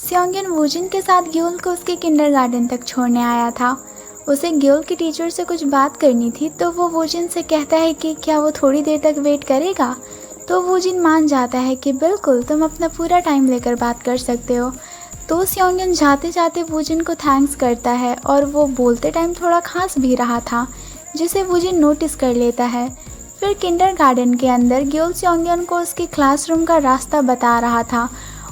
स्योंगयन Woojin के साथ Gyeol को उसके किंडरगार्टन तक छोड़ने आया था। उसे ग्योल की टीचर से कुछ बात करनी थी, तो वो वूजिन से कहता है कि क्या वो थोड़ी देर तक वेट करेगा। तो वूजिन मान जाता है कि बिल्कुल, तुम अपना पूरा टाइम लेकर बात कर सकते हो। तो स्योंगयन जाते जाते वूजिन को थैंक्स करता है और वो बोलते टाइम थोड़ा खांस भी रहा था, जिसे वूजिन नोटिस कर लेता है। फिर किंडरगार्टन के अंदर ग्योल स्योंगयन को उसके क्लासरूम का रास्ता बता रहा था।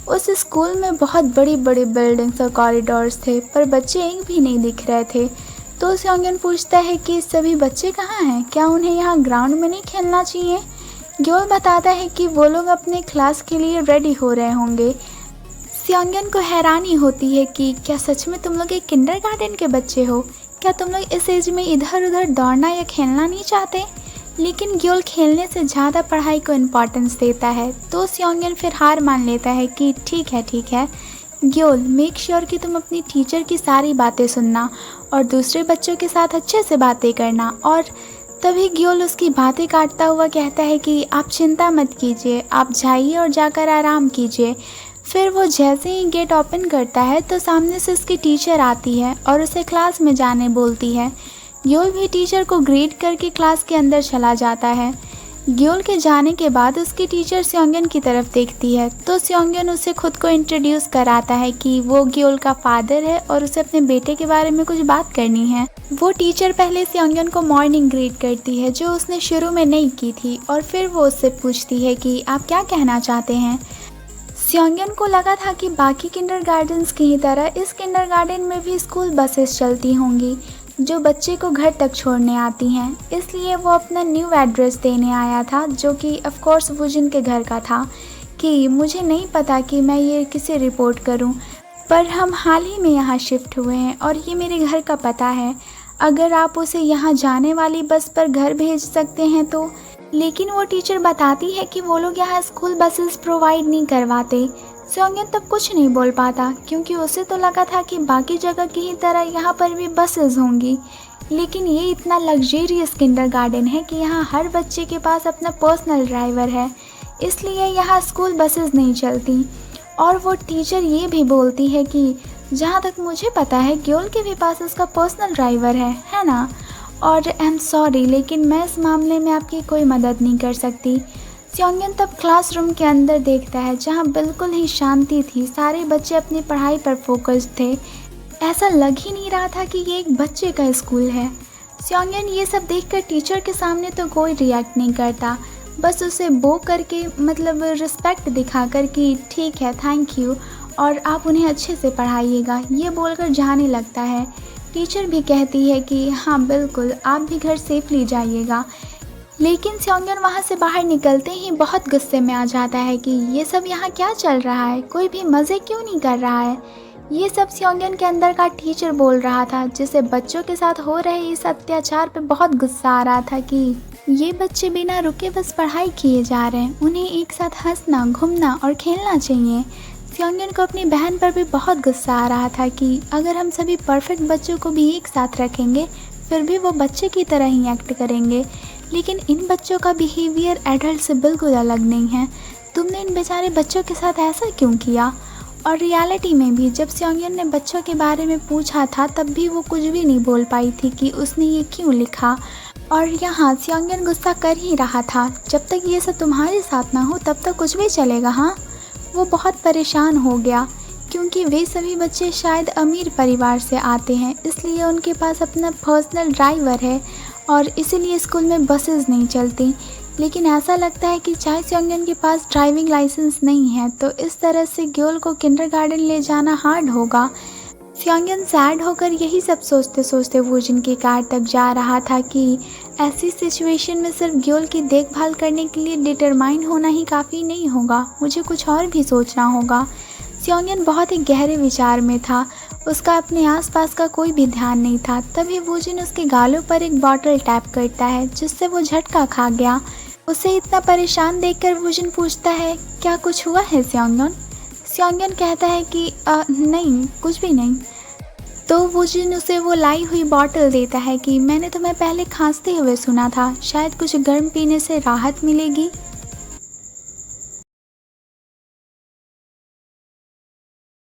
उस स्कूल में बहुत बड़ी बड़ी बिल्डिंग्स और कॉरिडोर्स थे, पर बच्चे एक भी नहीं दिख रहे थे। तो स्योंगयन पूछता है कि सभी बच्चे कहाँ हैं, क्या उन्हें यहाँ ग्राउंड में नहीं खेलना चाहिए। ग्योल बताता है कि वो लोग अपने क्लास के लिए रेडी हो रहे होंगे। स्योंगयन को हैरानी होती है कि क्या सच में तुम लोग एक किंडरगार्टन के बच्चे हो, क्या तुम लोग इस एज में इधर उधर दौड़ना या खेलना नहीं चाहते। लेकिन ग्योल खेलने से ज़्यादा पढ़ाई को इम्पोर्टेंस देता है। तो स्योंगयन फिर हार मान लेता है कि ठीक है ग्योल, मेक श्योर कि तुम अपनी टीचर की सारी बातें सुनना और दूसरे बच्चों के साथ अच्छे से बातें करना। और तभी ग्योल उसकी बातें काटता हुआ कहता है कि आप चिंता मत कीजिए, आप जाइए और जाकर आराम कीजिए। फिर वो जैसे ही गेट ओपन करता है तो सामने से उसकी टीचर आती है और उसे क्लास में जाने बोलती है। ग्योल भी टीचर को ग्रीट करके क्लास के अंदर चला जाता है। ग्योल के जाने के बाद उसकी टीचर स्योंगयन की तरफ देखती है, तो स्योंगयन उसे खुद को इंट्रोड्यूस कराता है कि वो ग्योल का फादर है और उसे अपने बेटे के बारे में कुछ बात करनी है। वो टीचर पहले स्योंगयन को मॉर्निंग ग्रीट करती है, जो उसने शुरू में नहीं की थी, और फिर वो उससे पूछती है कि आप क्या कहना चाहते हैं। स्योंगयन को लगा था कि बाकी किंडरगार्टन्स की तरह इस किंडरगार्टन में भी स्कूल बसेस चलती होंगी जो बच्चे को घर तक छोड़ने आती हैं, इसलिए वो अपना न्यू एड्रेस देने आया था, जो कि ऑफ कोर्स वूजिन के घर का था। कि मुझे नहीं पता कि मैं ये किसे रिपोर्ट करूं, पर हम हाल ही में यहाँ शिफ्ट हुए हैं और ये मेरे घर का पता है। अगर आप उसे यहाँ जाने वाली बस पर घर भेज सकते हैं तो। लेकिन वो टीचर बताती है कि वो लोग यहाँ स्कूल बसेस प्रोवाइड नहीं करवाते। स्योंगयन तब कुछ नहीं बोल पाता, क्योंकि उसे तो लगा था कि बाकी जगह की ही तरह यहाँ पर भी बसेस होंगी। लेकिन ये इतना लग्जरियस किंडरगार्टन है कि यहाँ हर बच्चे के पास अपना पर्सनल ड्राइवर है, इसलिए यहाँ स्कूल बसेस नहीं चलती। और वो टीचर ये भी बोलती है कि जहाँ तक मुझे पता है ग्योल के भी पास उसका पर्सनल ड्राइवर है ना। और आई एम सॉरी, लेकिन मैं इस मामले में आपकी कोई मदद नहीं कर सकती। स्योंगयन तब क्लासरूम के अंदर देखता है, जहाँ बिल्कुल ही शांति थी, सारे बच्चे अपनी पढ़ाई पर फोकस्ड थे। ऐसा लग ही नहीं रहा था कि ये एक बच्चे का स्कूल है। स्योंगयन ये सब देखकर टीचर के सामने तो कोई रिएक्ट नहीं करता, बस उसे बो करके, मतलब रिस्पेक्ट दिखाकर कि ठीक है, थैंक यू, और आप उन्हें अच्छे से पढ़ाइएगा, ये बोलकर जाने लगता है। टीचर भी कहती है कि हाँ बिल्कुल, आप भी घर सेफली जाइएगा। लेकिन स्योंगयन वहाँ से बाहर निकलते ही बहुत गुस्से में आ जाता है कि ये सब यहाँ क्या चल रहा है, कोई भी मज़े क्यों नहीं कर रहा है। ये सब स्योंगयन के अंदर का टीचर बोल रहा था, जिसे बच्चों के साथ हो रहे इस अत्याचार पे बहुत गुस्सा आ रहा था कि ये बच्चे बिना रुके बस पढ़ाई किए जा रहे हैं, उन्हें एक साथ हंसना, घूमना और खेलना चाहिए। स्योंगयन को अपनी बहन पर भी बहुत गुस्सा आ रहा था कि अगर हम सभी परफेक्ट बच्चों को भी एक साथ रखेंगे फिर भी वो बच्चे की तरह ही एक्ट करेंगे। लेकिन इन बच्चों का बिहेवियर एडल्ट से बिल्कुल अलग नहीं है, तुमने इन बेचारे बच्चों के साथ ऐसा क्यों किया। और रियलिटी में भी जब स्योंगयन ने बच्चों के बारे में पूछा था तब भी वो कुछ भी नहीं बोल पाई थी कि उसने ये क्यों लिखा। और यहाँ स्योंगयन गुस्सा कर ही रहा था, जब तक ये सब तुम्हारे साथ ना हो तब तक कुछ भी चलेगा। हाँ, वो बहुत परेशान हो गया, क्योंकि वे सभी बच्चे शायद अमीर परिवार से आते हैं, इसलिए उनके पास अपना पर्सनल ड्राइवर है और इसीलिए स्कूल में बसेस नहीं चलती। लेकिन ऐसा लगता है कि चाहे स्योंगयन के पास ड्राइविंग लाइसेंस नहीं है तो इस तरह से ग्योल को किंडरगार्टन ले जाना हार्ड होगा। स्योंगयन सैड होकर यही सब सोचते सोचते वूजिन की कार तक जा रहा था कि ऐसी सिचुएशन में सिर्फ ग्योल की देखभाल करने के लिए डिटरमाइन होना ही काफ़ी नहीं होगा, मुझे कुछ और भी सोचना होगा। स्योंगयन बहुत ही गहरे विचार में था, उसका अपने आसपास का कोई भी ध्यान नहीं था। तभी वूजिन उसके गालों पर एक बॉटल टैप करता है, जिससे वो झटका खा गया। उसे इतना परेशान देखकर वूजिन पूछता है, क्या कुछ हुआ है स्योंगयन। स्योंगयन कहता है कि नहीं, कुछ भी नहीं। तो वूजिन उसे वो लाई हुई बॉटल देता है कि मैंने तुम्हें पहले खांसते हुए सुना था, शायद कुछ गर्म पीने से राहत मिलेगी।